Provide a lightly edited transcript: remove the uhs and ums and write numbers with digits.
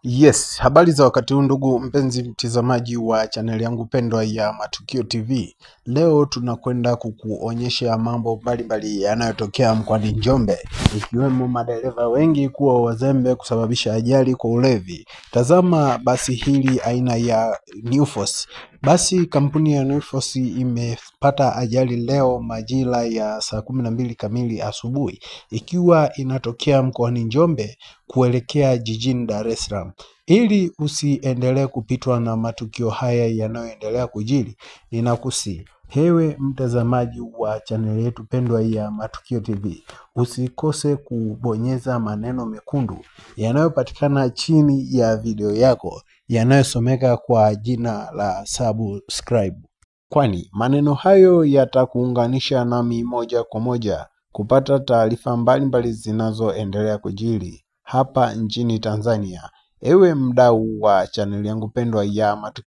Yes, habari za wakati huu ndugu mpenzi mtazamaji wa channel yangu pendwa ya Matukio TV. Leo tunakwenda kukuonyesha mambo mbalimbali yanayotokea mkoani Njombe, ikiwemo madereva wengi kuwa wazembe kusababisha ajali kwa ulevi. Tazama basi hili aina ya New Force. Basi kampuni ya New Force imepata ajali leo majira ya saa 12 kamili asubuhi, ikiwa inatokea mkoani Njombe kuelekea jijini Dar es Salaam. Ili usiendelee kupitwa na matukio haya yanayoendelea kujiri, ninakusihi ewe mtazamaji wa channel yetu pendwa ya Matukio TV, usikose kubonyeza maneno mekundu yanayopatikana chini ya video yako yanayosomeka kwa jina la subscribe, kwani maneno hayo yatakuunganisha nami moja kwa moja kupata taarifa mbalimbali zinazoendelea kujiri hapa nchini Tanzania. Ewe mdau wa channel yangu pendwa ya Matukio